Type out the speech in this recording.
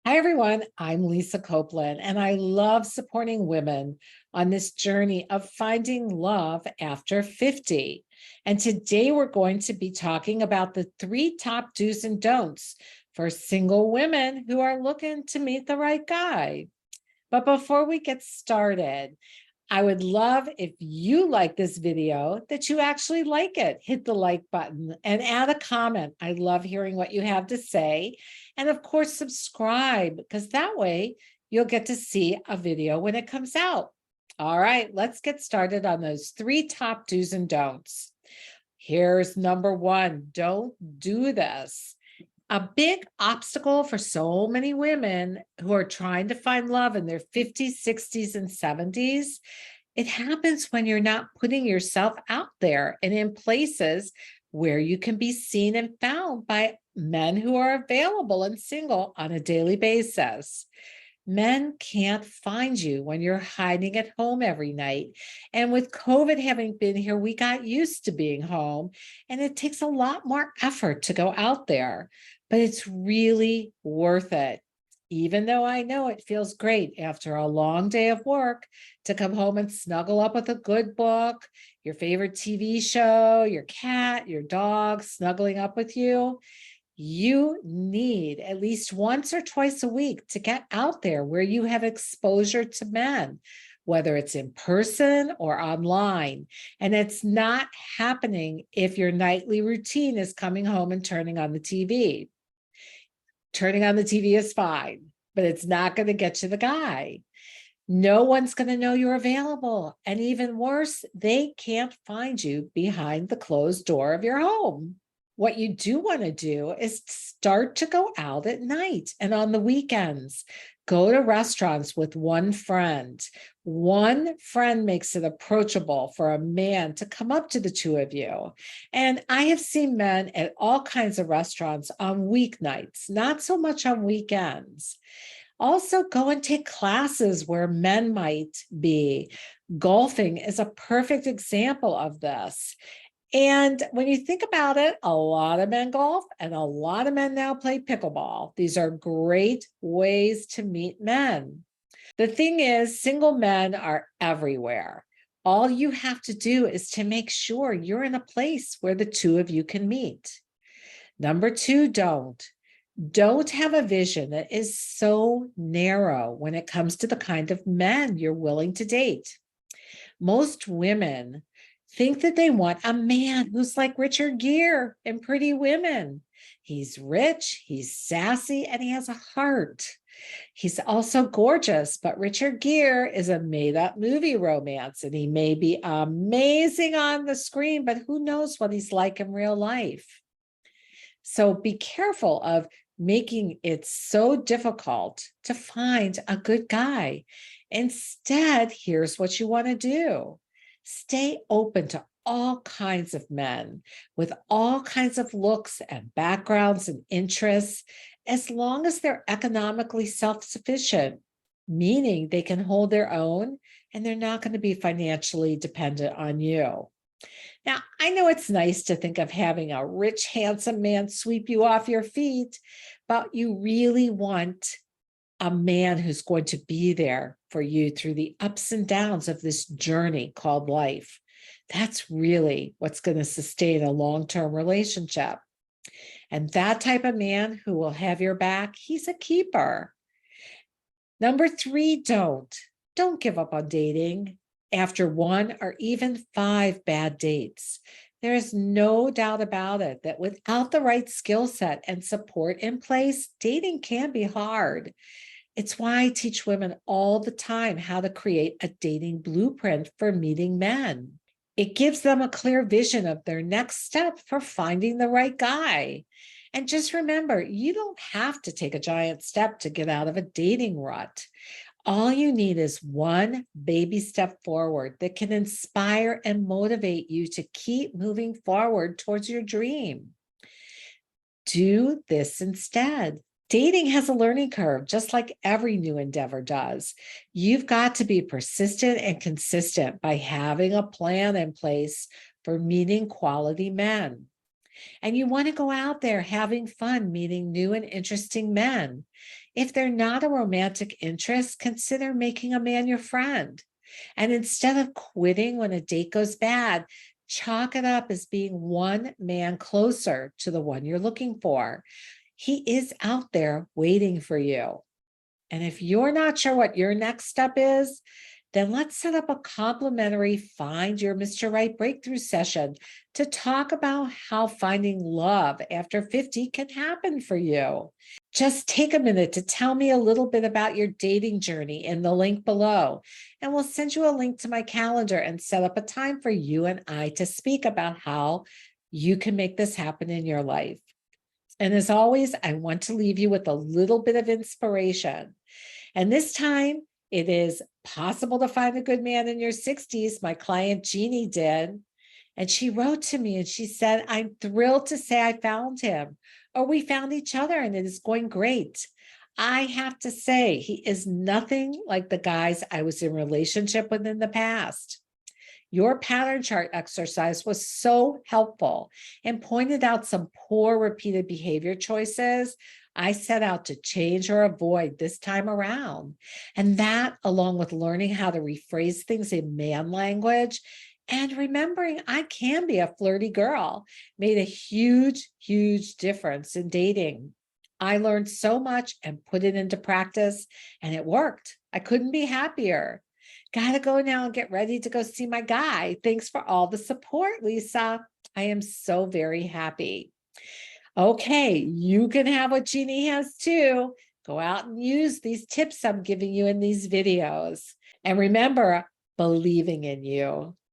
Hi, everyone. I'm Lisa Copeland, and I love supporting women on this journey of finding love after 50. And today we're going to be talking about the 3 top do's and don'ts for single women who are looking to meet the right guy. But before we get started, I would love if you like this video that you actually like it. Hit the like button and add a comment. I love hearing what you have to say. And of course, subscribe, because that way you'll get to see a video when it comes out. All right, let's get started on those 3 top do's and don'ts. Here's number 1. Don't do this. A big obstacle for so many women who are trying to find love in their 50s, 60s, and 70s, it happens when you're not putting yourself out there and in places where you can be seen and found by men who are available and single on a daily basis. Men can't find you when you're hiding at home every night. And with COVID having been here, we got used to being home, and it takes a lot more effort to go out there, but it's really worth it. Even though I know it feels great after a long day of work to come home and snuggle up with a good book, your favorite TV show, your cat, your dog snuggling up with you. You need at least once or twice a week to get out there where you have exposure to men, whether it's in person or online. And it's not happening if your nightly routine is coming home and turning on the TV. Turning on the TV is fine, but it's not going to get you the guy. No one's going to know you're available. And even worse, they can't find you behind the closed door of your home. What you do want to do is start to go out at night and on the weekends. Go to restaurants with one friend. One friend makes it approachable for a man to come up to the two of you. And I have seen men at all kinds of restaurants on weeknights, not so much on weekends. Also, go and take classes where men might be. Golfing is a perfect example of this. And when you think about it, a lot of men golf and a lot of men now play pickleball. These are great ways to meet men. The thing is, single men are everywhere. All you have to do is to make sure you're in a place where the two of you can meet. Number 2, don't have a vision that is so narrow when it comes to the kind of men you're willing to date. Most women think that they want a man who's like Richard Gere in Pretty Women. He's rich, he's sassy, and he has a heart. He's also gorgeous, but Richard Gere is a made-up movie romance, and he may be amazing on the screen, but who knows what he's like in real life. So be careful of making it so difficult to find a good guy. Instead, here's what you want to do. Stay open to all kinds of men with all kinds of looks and backgrounds and interests, as long as they're economically self-sufficient, meaning they can hold their own and they're not going to be financially dependent on you. Now, I know it's nice to think of having a rich, handsome man sweep you off your feet, but you really want a man who's going to be there for you through the ups and downs of this journey called life. That's really what's going to sustain a long-term relationship. And that type of man who will have your back, he's a keeper. Number 3, don't give up on dating after 1 or even 5 bad dates. There is no doubt about it that without the right skill set and support in place, dating can be hard. It's why I teach women all the time how to create a dating blueprint for meeting men. It gives them a clear vision of their next step for finding the right guy. And just remember, you don't have to take a giant step to get out of a dating rut. All you need is one baby step forward that can inspire and motivate you to keep moving forward towards your dream. Do this instead. Dating has a learning curve, just like every new endeavor does. You've got to be persistent and consistent by having a plan in place for meeting quality men. And you want to go out there having fun, meeting new and interesting men. If they're not a romantic interest, consider making a man your friend. And instead of quitting when a date goes bad, chalk it up as being one man closer to the one you're looking for. He is out there waiting for you. And if you're not sure what your next step is, then let's set up a complimentary Find Your Mr. Right breakthrough session to talk about how finding love after 50 can happen for you. Just take a minute to tell me a little bit about your dating journey in the link below, and we'll send you a link to my calendar and set up a time for you and I to speak about how you can make this happen in your life. And as always, I want to leave you with a little bit of inspiration. And this time, it is possible to find a good man in your 60s. My client Jeannie did. And she wrote to me and she said, I'm thrilled to say I found him, or we found each other and it is going great. I have to say, he is nothing like the guys I was in relationship with in the past. Your pattern chart exercise was so helpful and pointed out some poor repeated behavior choices I set out to change or avoid this time around. And that, along with learning how to rephrase things in man language and remembering I can be a flirty girl, made a huge, huge difference in dating. I learned so much and put it into practice, and it worked. I couldn't be happier. Gotta go now and get ready to go see my guy. Thanks for all the support, Lisa. I am so very happy. Okay, you can have what Jeannie has too. Go out and use these tips I'm giving you in these videos. And remember, believing in you.